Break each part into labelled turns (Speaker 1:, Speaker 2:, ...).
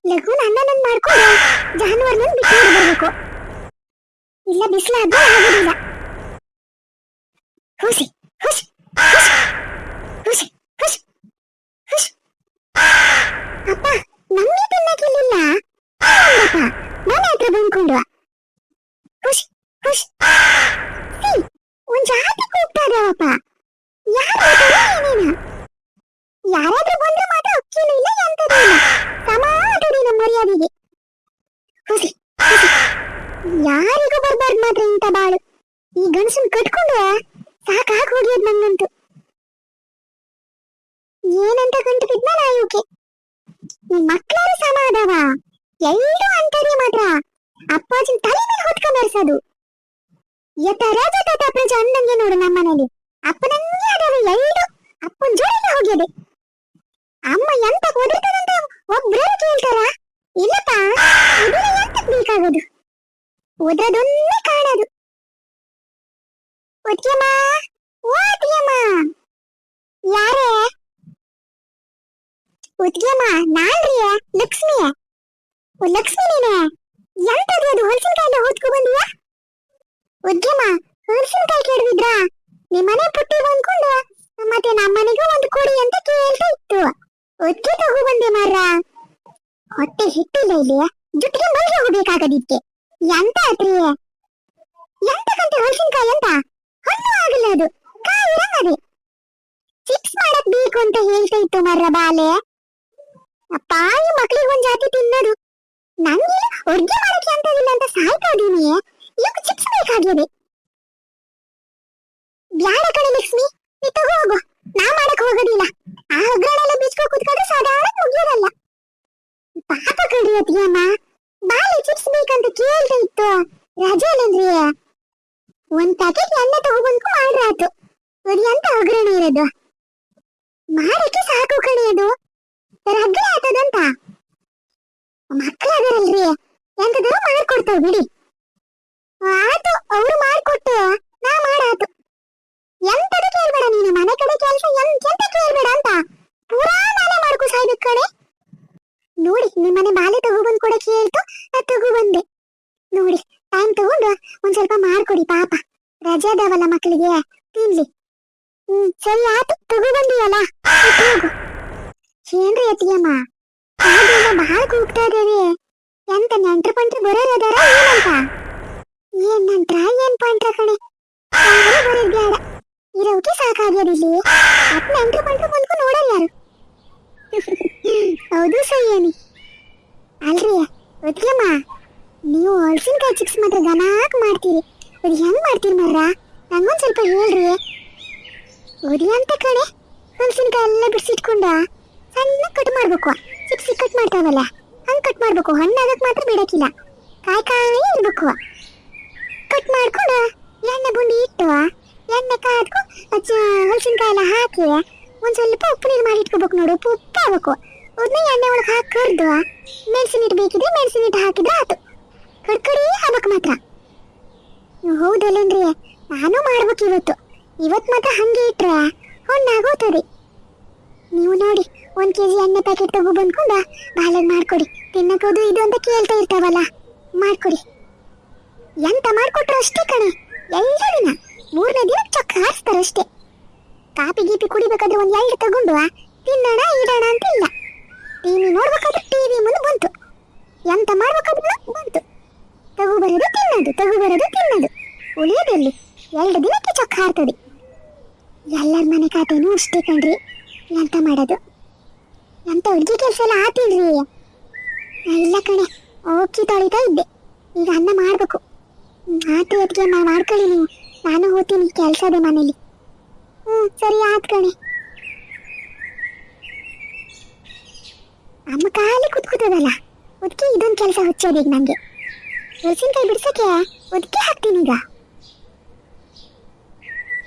Speaker 1: ಲಘು ಅನ್ನನನ್ ಮಾಡ್ಕೊಂಡು ಜಾನುವಾರ್ನನ್ ಬಿಟ್ಟು ಬರ್ಬೇಕು. ಇಲ್ಲ ಬಿಸಿಲಾದ್ರೂ ಆಗೋದಿಲ್ಲ. ಹುಸಿ ಹುಸಿ ಹುಸಿ ಹುಸಿ ಹುಸಿ ಹುಸಿ. ಅಪ್ಪ ನಮ್ಗೆ ತಿನ್ನಕ್ಕಿಲ್ಲ. ಮನೆ ಹತ್ರ ಬಂದ್ಕೊಂಡು ಹುಷ್ ಹುಷ್. ಒಂದ್ ಜಾತಿ ಕೂಗ್ತಾ ಇದಾವಪ್ಪ. ಯಾರು ಏನೇನ ಯಾರಾದ್ರೂ ಬಂದ್ರೆ ಮಾತ್ರ ಅಕ್ಕಿನೂ ಇಲ್ಲ ಎಂತದೂ ಇಲ್ಲ. ಸಮಾಧಿ ನಮ್ಮ ಮರ್ಯಾದೆಗೆ. ಹುಸಿ ಹುಸಿ. ಯಾರಿಗೂ ಬರ್ಬಾರ್ದು ಮಾತ್ರ ಇಂಥ ಬಾಳು. ಈ ಗಣಸನ್ ಕಟ್ಕೊಂಡು ಸಾಕಾಗಿ ಹೋಗ್ಯದ್ ನಂಗಂತೂ. ಏನಂತ ಗಂಟು ಬಿದ್ನಲ್ಲ ಇವಕ್ಕೆ. ಈ ಮಕ್ಕಳಾರು ಸಮ ಅದಾವ. ಎಲ್ರು ಅಂತಾರೆ ಮಾತ್ರ ಅಪ್ಪಾಜಿನ ತಲೆ ಮೇಲೆ ಹೊತ್ಕೊಂಡ್ ಬರ್ಸೋದು. ಯಥ ರಾಜ ತಥ ಪ್ರಜೆ ಅಂದಂಗೆ ನೋಡು ನಮ್ಮನೇಲಿ. ಅಪ್ಪನಂಗೆ ಅದಾವ ಎಲ್ರು. ಅಪ್ಪನ ಜೋಡಿಗೆ ಹೋಗ್ಯದೆ. ಅಮ್ಮ ಎಂತ ಒದರ್ತಾರಂತ ಒಬ್ರು ಕೇಳ್ತಾರ? ಇಲ್ಲಪ್ಪ, ಇದೆಲ್ಲ ಎಂತಕ್ ಬೇಕಾಗೋದು? ಒದ್ರದೊನ್ನೇ ಕಾಣೋದು. ಒತ್ತಿಯಮ್ಮ, ಓ ಅತ್ತಿಯಮ್ಮ. ಯಾರೇ? ಒತ್ತಿಯಮ್ಮ, ನಾನ್ರಿ ಲಕ್ಷ್ಮಿ. ಲಕ್ಷ್ಮಿ ನೀನೆ? ಎಂತದು ಅದು ಹೊಲಸಿನಕಾಯಿ ಹೊತ್ಕೊ ಬಂದಿಯಾ? ಒದ್ಯಮ್ಮ, ಹೊಲಸಿನಕಾಯಿ ಕೇಳಿದ್ರ ನಿಮ್ಮನೆ ಪುಟ್ಟಿ ಬಂದ್ಕೊಂಡು ಮತ್ತೆ ನಮ್ಮನೆಗೂ ಒಂದು ಕೊಡಿ ಅಂತ ಕೇಳ್ತಾ ಇತ್ತು. ಒದ್ಕೆ ತಗೋ ಬಂದೆ ಮಾರ. ಹೊಟ್ಟೆ ಹಿಟ್ಟಿಲ್ಲ ಇಲ್ಲಿ, ಜುಟ್ಟಿಗೆ ಮಲ್ಗೆ ಹೋಗ್ಬೇಕಾಗದಿಕ್ಕೆ. ಎಂತ ಆತ್ರಿ? ಎಂತಕ್ಕಂತೆ ಹೊಲಸಿನಕಾಯಿ ಅಂತ? ಹಣ್ಣು ಆಗಲ್ಲ ಅದು, ಕಾಯಿರಂಗದೆ. ಚಿಪ್ಸ್ ಮಾಡಕ್ ಬೇಕು ಅಂತ ಹೇಳ್ತಾ ಇತ್ತು ಮರ್ರ ಬಾಲೆ. ಅಪ್ಪ ಈ ಮಕ್ಳಿಗೆ ಒಂದ್ ಜಾತಿ ತಿನ್ನೋದು. ನಂಗೆ ಅಡ್ಗೆ ಮಾಡಕ್ಕೆ ಅಂತದಿಲ್ಲ ಅಂತ ಸಾಯ್ತಾ ಇದೀನಿ. ಇವಾಗ ಚಿಪ್ಸ್ ಬೇಕಾಗಿದೆ. ಬ್ಯಾಡ ಕಣೆ ಲಕ್ಷ್ಮಿ, ನೀ ತಗೋ ಹೋಗು. ನಾ ಮಾಡಕ್ ಹೋಗೋದಿಲ್ಲ. ಆ ಒಗ್ಗರಣೆಲ್ಲ ಬೀಚ್ಕೊ ಕುತ್ಕೊಂಡ್ರೆ ಸಾಧಾರಣ ಮುಗಿಯೋದಲ್ಲ. ಪಾಪ ಕಡ್ರಿ ಅತ್ತಿಯಮ್ಮ, ಬಾಳೆ ಚಿಪ್ಸ್ ಬೇಕಂತ ಕೇಳ್ತಾ ಇತ್ತು. ರಜೆ ಅಲ್ಲಂದ್ರಿ ಒಂದ್ ಪ್ಯಾಕೆಟ್ ಎಣ್ಣೆ ತಗೊಬಂದ್ಕು ಮಾಡ್ರಾತು. ಅದು ಎಂತ ಒಗ್ಗರಣೆ ಇರೋದು? ಮಾಡಕ್ಕೆ ಸಾಕು ಕಣೆ ಅದು. ರಗ್ಗಡೆ ಆತದಂತ. ಮಕ್ಕಳಾದಾರಲ್ರಿ, ಎಂತದಾರು ಮಾಡ್ಕೊಡ್ತಾವ ಬಿಡಿ. ಆತು, ಅವ್ರು ಮಾಡ್ಕೊಟ್ಟು ನಾ ಮಾಡಾತು. ಎಂತದ ಕೇಳ್ಬೇಡ ನೀನು. ಮನೆ ಕಡೆ ಕೆಲಸ ಎಂತ ಕೇಳ್ಬೇಡ ಅಂತ ಪೂರಾ ನಾನೇ ಮಾಡ್ಕೊ ಸಾಯ್ಬೇಕು ಕಡೆ. ನೋಡಿ ನಿಮ್ಮನೆ ಬಾಲೆ ತಗೊಬಂದ್ ಕೊಡಕ್ಕೆ ಹೇಳ್ತು, ನಾ ತಗೊಬಂದೆ. ನೋಡಿ ಟೈಮ್ ತಗೊಂಡು ಒಂದ್ ಸ್ವಲ್ಪ ಮಾಡ್ಕೊಡಿ ಪಾಪ. ರಜೆ ಅದಾವಲ್ಲ ಮಕ್ಕಳಿಗೆ, ತಿನ್ಲಿ. ಸರಿ ಆತು, ತಗೊಬಂದಿಯಲ್ಲ ಹೋಗು. ಏನ್ರಿ ಅತ್ತಿಯಮ್ಮ, ಅದೆಲ್ಲ ಬಹಳ ಕೂಗ್ತಾ ಇದೇವಿ. ಎಂತ ನೆಂಟ್ರು ಪಂಟ್ರು ಬರೋರದಾರ ಏನಂತ? ಏನ್ ನಂತ್ರ ಏನ್ ಪಂಟ್ರ ಕಣೆ, ಯಾರು ಬರೋದ್ ಬೇಡ. ಇರೋಕೆ ಸಾಕಾಗ್ಯದಿಲ್ಲಿ. ಅತ್ ನೆಂಟ್ರು ಪಂಟ್ರು ಬಂದ್ಕು ನೋಡೋರು ಯಾರು? ಹೌದು ಸಯ್ಯನಿ. ಅಲ್ರಿ ಅತ್ತಿಯಮ್ಮ, ನೀವು ಹಲಸಿನಕಾಯಿ ಚಿಪ್ಸ್ ಮಾತ್ರ ಗನಾಕ್ ಮಾಡ್ತೀರಿ. ಅದು ಹೆಂಗ್ ಮಾಡ್ತೀರಿ ಮರ್ರ? ನಂಗೊಂದ್ ಸ್ವಲ್ಪ ಹೇಳ್ರಿ. ಒಡಿ ಅಂತ ಕಣೆ, ಹಲಸಿನಕಾಯಿ ಎಲ್ಲ ಬಿಡಿಸಿಟ್ಕೊಂಡ ಸಣ್ಣ ಕಟ್ ಮಾಡ್ಬೇಕು. ಚಿಪ್ಸ್ ಕಟ್ ಮಾಡ್ತಾವಲ್ಲ ಹಂಗ್ ಕಟ್ ಮಾಡ್ಬೇಕು. ಹಣ್ಣಾಗಕ್ ಮಾತ್ರ ಬಿಡಕ್ಕಿಲ್ಲ, ಕಾಯಿ ಕಾಯಿ ಇರ್ಬೇಕು. ಕಟ್ ಮಾಡ್ಕೊಂಡು ಎಣ್ಣೆ ಬುಂಡಿ ಇಟ್ಟು ಎಣ್ಣೆ ಕಾದ್ಕು ಹಲಸಿನಕಾಯಿ ಎಲ್ಲ ಹಾಕಿ ಒಂದ್ ಸ್ವಲ್ಪ ಉಪ್ಪು ನೀರು ಮಾಡಿ ಇಟ್ಕೋಬೇಕು. ನೋಡು, ಉಪ್ಪು ಉಪ್ಪು ಆಗ್ಬೇಕು. ಅದನ್ನ ಎಣ್ಣೆ ಒಳಗೆ ಹಾಕಿ ಕರ್ದು ಮೆಣಸಿನ ಹಿಟ್ಟು ಬೇಕಿದ್ರೆ ಮೆಣಸಿನ ಹಿಟ್ಟು ಹಾಕಿದ್ರೆ ಆತು. ಕಡ್ಕಡಿ ಆಗ್ಬೇಕು ಮಾತ್ರ. ಹೌದಲ್ಲೇನ್ರಿ, ನಾನು ಮಾಡ್ಬೇಕು ಇವತ್ತು. ಇವತ್ತು ಮಾತ್ರ ಹಂಗೆ ಇಟ್ರೆ ಹಣ್ಣಾಗೋತದೆ. ನೀವು ನೋಡಿ, 1 kg ಎಣ್ಣೆ ಪ್ಯಾಕೆಟ್ ತಗೋ ಬಂದ್ಕೊಂಡು ಬಾಲೆಗ್ ಮಾಡ್ಕೊಡಿ. ತಿನ್ನಕೋದು ಇದು ಅಂತ ಕೇಳ್ತಾ ಇರ್ತಾವಲ್ಲ, ಮಾಡ್ಕೊಡಿ. ಎಂತ ಮಾಡ್ಕೊಟ್ರು ಅಷ್ಟೇ ಕಣೆ. ಎಲ್ಲ ದಿನ 3ನೇ ದಿನ ಚೊಕ್ಕ ಹಾರಿಸ್ತಾರಷ್ಟೇ. ಕಾಪಿ ಗೀಪಿ ಕುಡಿಬೇಕಾದ್ರೆ ಒಂದ್ 2 ತಗೊಂಡು ತಿನ್ನೋಣ ಇಡೋಣ ಅಂತ ಇಲ್ಲ. ಟಿವಿ ನೋಡ್ಬೇಕಾದ್ರೆ ಟಿವಿ ಮುಂದೆ ಬಂತು, ಎಂತ ಮಾಡ್ಬೇಕಾದ್ರೆ ಬಂತು. ತಗೋಬರೋದು ತಿನ್ನೋದು, ತಗೋಬರೋದು ತಿನ್ನೋದು. ಉಳಿಯೋದಲ್ಲಿ 2 ದಿನಕ್ಕೆ ಚೊಕ್ಕ ಹಾರ್ತದೆ. ಎಲ್ಲರ ಮನೆ ಖಾತೆನೂ ಅಷ್ಟೇ ಕಣ್ರಿ. ಎಂತ ಮಾಡೋದು? ಎಂತ ಅಡ್ಗೆ ಕೆಲಸ ಎಲ್ಲ ಆತಿಲ್ರಿ? ಇಲ್ಲ ಕಣೆ, ಓಕಿ ತೊಳಿತಾ ಇದ್ದೆ. ಈಗ ಅನ್ನ ಮಾಡ್ಬೇಕು. ಆತು ಅದಕ್ಕೆ ಮಾಡ್ಕೊಳ್ಳಿ ನೀವು. ನಾನು ಹೋಗ್ತೀನಿ, ಕೆಲಸ ಇದೆ ಮನೇಲಿ. ಸರಿ ಆತ್ ಕಣೆ. ಅಮ್ಮ ಖಾಲಿ ಕುತ್ಕೋತದಲ್ಲ, ಅದಕ್ಕೆ ಇದೊಂದು ಕೆಲಸ ಹುಚ್ಚೋದೀಗ ನಂಗೆ. ಹಲಸಿನಕಾಯಿ ಬಿಡ್ಸಕ್ಕೆ ಅದಕ್ಕೆ ಹಾಕ್ತೀನಿ ಈಗ.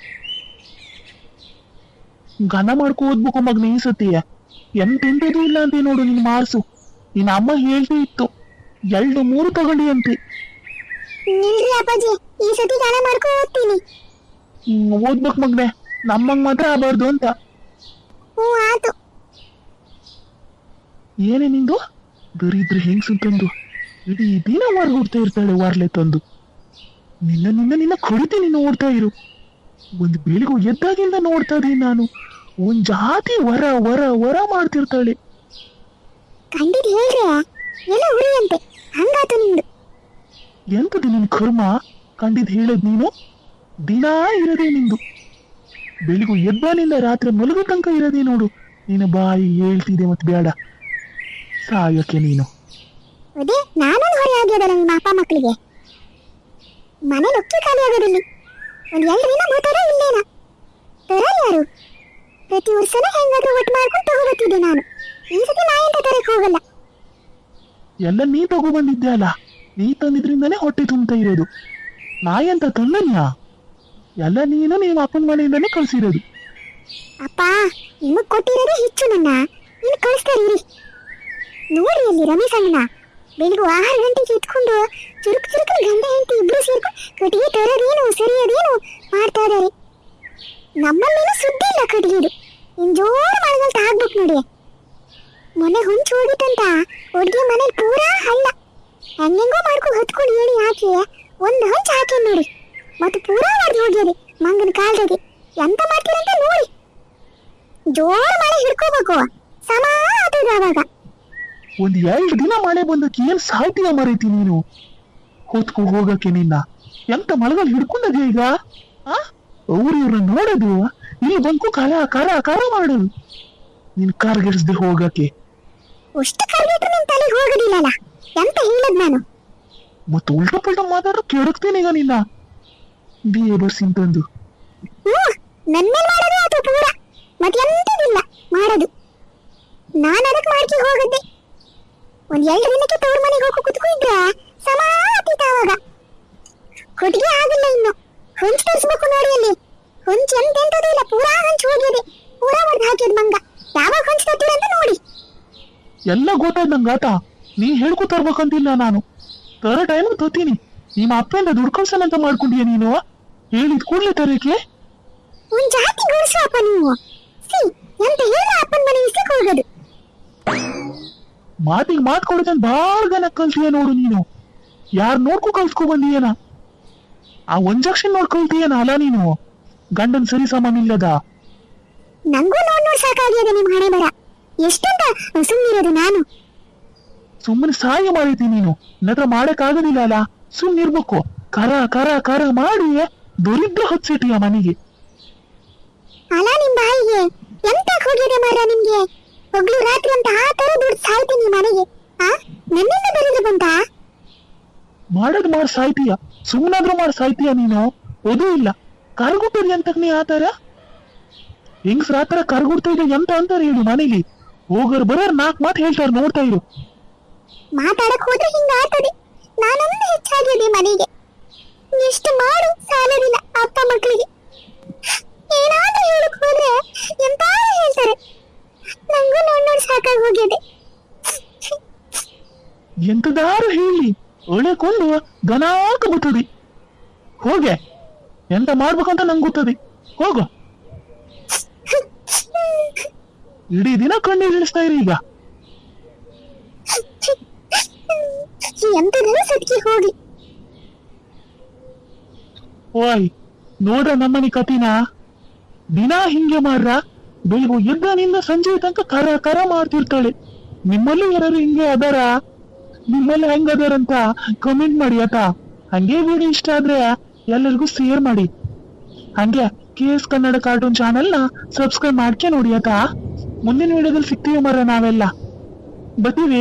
Speaker 2: ಘನ ಮಾಡ್ಕೊ ಓದ್ಬೇಕು ಮಗ್ನ ಈ ಸತಿ. ಎಂತೆಂತದೂ ಇಲ್ಲ ಅಂತ ನೋಡು ನಿನ್ ಮಾರ್ಸು. ನಿನ್ನ ಅಮ್ಮ ಹೇಳ್ತಾ ಇತ್ತು 2-3 ತಗೊಂಡಿ ಅಂತೆ.
Speaker 1: ನಿಲ್ರಿ ಅಪ್ಪಾಜಿ, ಈ ಸತಿ ಘನ ಮಾಡ್ಕೊ ಓದ್ತೀನಿ.
Speaker 2: ಓದ್ಬೇಕು ಮಗ್ನೆ, ನಮ್ಮಂಗ್ ಮಾತ್ರ ಆಗಬಾರ್ದು ಅಂತ.
Speaker 1: ಆತು.
Speaker 2: ಏನೇ ನಿಂದು ದರಿದ್ರ ಹೆಂಗ್ಸು ತಂದು ಇಡೀ ದಿನ ಹೊರಗುಡ್ತಾ ಇರ್ತಾಳೆ ವಾರ್ಲೆ ತಂದು. ನಿನ್ನ ನಿನ್ನ ನಿನ್ನ ಕಡಿತೀನಿ ನೋಡ್ತಾ ಇರು. ಒಂದು ಬೆಳಿಗ್ಗೆ ಎದ್ದಾಗಿಂದ ನೋಡ್ತಾ ಇದೀನಿ ನಾನು. ಒಂದ್ ಜಾತಿ ವರ ವರ ವರ ಮಾಡ್ತಿರ್ತಾಳೆ.
Speaker 1: ಕಂಡಿದ್ ಹೇಳ್ರೆ ಎಲ್ಲ ಉರಿಯಂತೆ ಹಂಗಾತು ನಿಂದು.
Speaker 2: ಎಂತದು ನಿನ್ ಕರ್ಮ ಕಂಡಿದ್ ಹೇಳದ್ ನೀನು? ದಿನಾ ಇರದೆ ನಿಂದು. ಬೆಳಿಗ್ಗೆ ಎದ್ದಾನಿಂದ ರಾತ್ರಿ ಮಲಗೋ ತನಕ ಇರದೆ ನೋಡು. ನೀನು ಬಾಯಿ ಹೇಳ್ತಿದೆ ಮತ್ತೆ ಬೇಡ ಸಾಯಕ್ಕೆ ನೀನು.
Speaker 1: ಅದೇ ನಾನೊಂದು ಹೊರೆ ಆಗ್ಯದಲ್ಲ ನಿಮ್ಮ ಅಪ್ಪ ಮಕ್ಕಳಿಗೆ. ಮನೇಲಿ ಒಕ್ಕಿ ಖಾಲಿ ಆಗೋದಿಲ್ಲ. ಒಂದು 2 ದಿನ ಬರ್ತಾರ ಇಲ್ಲೇನ ತರ ಯಾರು? ಪ್ರತಿ ವರ್ಷನೂ ಹೆಂಗಾದ್ರೂ ಒಟ್ಟು ಮಾಡ್ಕೊಂಡು ತಗೋಬರ್ತಿದ್ದೆ ನಾನು. ಈ ಸತಿ ನಾ ಎಂತ ತರಕ್ಕೆ ಹೋಗಲ್ಲ.
Speaker 2: ಎಲ್ಲ ನೀ ತಗೊಬಂದಿದ್ದೆ ಅಲ್ಲ, ನೀ ತಂದಿದ್ರಿಂದಾನೇ ಹೊಟ್ಟೆ ತುಂಬ್ತಾ ಇರೋದು. ನಾಯಿ ಅಂತ ತಂದನ್ಯಾ? ಎಲ್ಲ ನೀನು ನಿಮ್ಮ ಅಪ್ಪನ ಮನೆಯಿಂದಾನೇ ಕಳ್ಸಿರೋದು.
Speaker 1: ಅಪ್ಪ ನಿಮಗ್ ಕೊಟ್ಟಿರೋದೇ ಹೆಚ್ಚು. ನನ್ನ ನೀನು ಕಳಿಸ್ತಾರಿರಿ. ನೋಡಿ ಅಲ್ಲಿ ರಮೇಶ್ ಅಣ್ಣ ಬೆಳಿಗ್ಗೆ 6 ಗಂಟೆಗೆ ಎತ್ಕೊಂಡು ಚುರುಕು ಚುರುಕು ಗಂಡ ಹೆಂಡತಿ ಇಬ್ರು ಸೇರ್ಕೊಂಡು ಕಟ್ಟಿಗೆ ತರೋದೇನು ಸರಿಯೋದೇನು ಮಾಡ್ತಾ ಇದಾರೆ. ನಮ್ಮಲ್ಲೇನು ಸುದ್ದಿ ಇಲ್ಲ ಕಟ್ಟಿಗೆದು. ಇನ್ ಜೋರು ಮಳೆಗಾಲ ಆಗ್ಬೇಕು ನೋಡಿ. ಮೊನ್ನೆ ಹುಂಚು ಹೋಗಿತ್ತಂತ ಹುಡುಗಿ ಮನೇಲಿ ಪೂರಾ ಹಳ್ಳ. ಹೆಂಗೆಂಗೋ ಮಾಡ್ಕೊಂಡು ಹೊತ್ಕೊಂಡು ಹೇಳಿ ಹಾಕಿ ಒಂದು ಹಂಚು ಹಾಕಿ ನೋಡಿ. ಮತ್ತೆ ಪೂರಾ ಹೊಡೆದು ಹೋಗ್ಯದೆ ಮಂಗನ ಕಾಲದಾಗೆ. ಎಂತ ಮಾಡ್ತೀರಂತ ನೋಡಿ. ಜೋರು ಮಳೆ ಹಿಡ್ಕೋಬೇಕು ಸಮ ಆತದ ಅವಾಗ.
Speaker 2: ಒಂದ್ 2 ದಿನ ಮಳೆ ಬಂದಕ್ಕೆ ಏನ್ ಸಾಯ್ತೀಯ ಮರೈತಿ ನೀನು? ಹೊತ್ಕೊ ಹೋಗಕ್ಕೆ ನಿನ್ನ ಎಂತ ಮಳೆಗಾಲ ಹಿಡ್ಕೊಂಡದೆ ಈಗ? ಅವ್ರು ಇವ್ರನ್ನ ನೋಡೋದು, ಇಲ್ಲಿ ಬಂಕು ಕರ ಕರ ಕರ ಮಾಡೋದು. ನೀನ್ ಕಾರ್ಗೆಡ್ಸ್ದೆ ಹೋಗಕ್ಕೆ.
Speaker 1: ಅಷ್ಟು ಕರ್ಬಿಟ್ರು ನಿನ್ ತಲೆಗೆ ಹೋಗೋದಿಲ್ಲಲ್ಲ. ಎಂತ ಹೇಳದ್ ನಾನು?
Speaker 2: ಮತ್ತೆ ಉಲ್ಟಾ ಪಲ್ಟಾ ಮಾತಾಡ್ರು ಕೆಡಕ್ತೀನಿ ಈಗ ನಿನ್ನ ಬಿಎ ಬರ್ಸಿನ್ ತಂದು.
Speaker 1: ನನ್ನ ಮಾಡೋದು ಅದು ಪೂರ ಮತ್ತೆ ಎಂತದಿಲ್ಲ ಮಾಡೋದು. ನಾನು ಅದಕ್ಕೆ ಮಾಡ್ಕಿ ಹೋಗದ್ದೆ. ಒಂದ್ 2 ದಿನಕ್ಕೆ ತವ್ರ ಮನೆಗೆ ಹೋಗಿ ಕುತ್ಕೊಂಡ್ರೆ ಸಮ ಆತೀತ ಅವಾಗ. ಕೊಟ್ಟಿಗೆ ಆಗಿಲ್ಲ ಇನ್ನು. ಹೊಂಚು ತರಿಸ್ಬೇಕು ನೋಡಿ ಅಲ್ಲಿ. ಹೊಂಚು ಎಂತೆಂತದೂ ಇಲ್ಲ, ಪೂರಾ ಹೊಂಚು ಹೋಗಿದೆ. ಪೂರಾ ಹೊಡೆದು ಹಾಕಿದ್ ಮಂಗ. ಯಾವಾಗ ಹೊಂಚು ತರ್ತೀರ ಅಂತ ನೋಡಿ.
Speaker 2: ಎಲ್ಲ ಗೊತ್ತಾಯ್ತು ನಂಗೆ ಆತ. ನೀ ಹೇಳ್ಕೊ ತರ್ಬೇಕಂತಿಲ್ಲ ನಾನು. ತರ ಟೈಮ್ ತೋತೀನಿ. ನಿಮ್ಮ ಅಪ್ಪಂದ ದುಡ್ಡು ಕಳ್ಸನಂತ ಮಾಡ್ಕೊಂಡಿಯ ನೀನು? ಹೇಳಿದ್ ಕೂಡ್ಲೆ ತರಕ್ಕೆ
Speaker 1: ಒಂದ್ ಜಾತಿ ಗುಡ್ಸು ಅಪ್ಪ ನೀವು. ಸಿ ಎಂತ ಹೇಳ ಅಪ್ಪನ ಮನೆ ಇಸ್ಲಿಕ್ಕೆ ಹೋಗೋದು.
Speaker 2: ಮಾತಿಗೆ ಮಾತು ಕೊಡೋದನ್ ಬಾಳ ಗನ ಕಲ್ತೀಯ ನೋಡು ನೀನು. ಯಾರು ನೋಡ್ಕೊ ಕಲ್ಸ್ಕೊ ಬಂದಿಯೇನ? ಆ ಒಂಜಕ್ಷನ್ ನೋಡ್ ಕಲ್ತೀಯೇನ ಅಲ್ಲ ನೀನು? ಗಂಡನ್ ಸರಿ ಸಮಾನ ಇಲ್ಲದ.
Speaker 1: ನಂಗೂ ನೋಡ್ ಸಾಕಾಗ್ಯದ ನಿಮ್ ಹಣೆ ಬರ. ಎಷ್ಟಂತ ಸುಮ್ಮನಿರೋದು ನಾನು.
Speaker 2: ಸುಮ್ಮನೆ ಸಹಾಯ ಮಾಡೈತಿ ನೀನು. ನತ್ರ ಮಾಡಕ್ ಆಗೋದಿಲ್ಲ ಅಲ್ಲ, ಸುಮ್ಮನಿರ್ಬೇಕು. ಕರ ಕರ ಕರ ಮಾಡಿ ದರಿದ್ರ ಹೊಚ್ಚಿಟ್ಟಿಯ ಮನೆಗೆ.
Speaker 1: ಅಲ್ಲ ನಿಮ್ ಬಾಯಿಗೆ ಎಂತ ಹೋಗಿದೆ ಮಾರ ನಿಮ್ಗೆ? ಹಗ್ಲು ರಾತ್ರಿ ಅಂತ ಆ ತರ ದುಡ್ಡು ಸಾಯ್ತೀನಿ ಮನೆಗೆ. ನನ್ನಿಂದ ಬರೋದು ಬಂತ?
Speaker 2: ಮಾಡೋದ್ ಮಾಡ್ ಸಾಯ್ತೀಯ, ಸುಮ್ಮನಾದ್ರೂ ಮಾಡ್ ಸಾಯ್ತೀಯ ನೀನು. ಓದೂ ಇಲ್ಲ ಕರ್ಗುಟ್ಟದಿ ಅಂತ ನೀ ಆತರ ಹೆಂಗ್ಸ್ರ ಆತರ ಕರ್ಗುಡ್ತಾ ಇದೆ ಎಂತ ಅಂತಾರ ಹೇಳು ಮನೇಲಿ. ಹೋಗರ್ ಬರೋರ್ 4 ಮಾತು ಹೇಳ್ತಾರ, ನೋಡ್ತಾ ಇರು.
Speaker 1: ಮಾತಾಡಕ್ ಹೋದ್ರೆ ಹಿಂಗ ಆಗ್ತದೆ. ನಾನೊಂದು ಹೆಚ್ಚಾಗಿದೆ ಮನೆಗೆ. ಎಷ್ಟು ಮಾಡು ಸಾಲದಿಲ್ಲ ಅಪ್ಪ ಮಕ್ಕಳಿಗೆ. ಏನಾದ್ರೂ ಹೇಳಕ್ ಹೋದ್ರೆ ಎಂತ ಹೇಳ್ತಾರೆ. ನಂಗೂ ನೋಡ್ ಸಾಕಾಗಿ ಹೋಗಿದೆ.
Speaker 2: ಎಂತದಾರು ಹೇಳಿ ಒಳ್ಳೆಕೊಂಡು ಗನಾಕ ಬರ್ತದೆ. ಹೋಗೆ ಎಂತ ಮಾಡ್ಬೇಕಂತ ನಂಗೆ ಗೊತ್ತದೆ. ಹೋಗು. ಇಡೀ ದಿನ ಕಣ್ಣೀರು ಇಳಿಸ್ತಾ ಇರಿ ಈಗ.
Speaker 1: ಎಂತದರೂ ಸತ್ಕಿ ಹೋಗಿ.
Speaker 2: ಓಯ್ ನೋಡ್ರ ನಮ್ಮನಿ ಕತಿನ ದಿನ ಹಿಂಗೆ ಮಾಡ್ರ. ಬೆಳಿಗ್ಗೆ ಎದ್ದಾನಿಂದ ಸಂಜೆ ತನಕ ಕರ ಕರ ಮಾಡ್ತಿರ್ತಾಳೆ. ನಿಮ್ಮಲ್ಲೂ ಯಾರು ಹಿಂಗೆ ಅದಾರ? ನಿಮ್ಮಲ್ಲಿ ಹೆಂಗ ಅದಾರಂತ ಕಮೆಂಟ್ ಮಾಡಿ ಆತ. ಹಂಗೆ ವಿಡಿಯೋ ಇಷ್ಟ ಆದ್ರೆ ಎಲ್ಲರಿಗೂ ಶೇರ್ ಮಾಡಿ. ಹಂಗೆ KS ಕನ್ನಡ ಕಾರ್ಟೂನ್ ಚಾನೆಲ್ನ ಸಬ್ಸ್ಕ್ರೈಬ್ ಮಾಡ್ಕೆ ನೋಡಿ ಆತ. ಮುಂದಿನ ವಿಡಿಯೋದಲ್ಲಿ ಸಿಗ್ತೀವಿ ಮರ ನಾವೆಲ್ಲ. ಬರ್ತೀವಿ.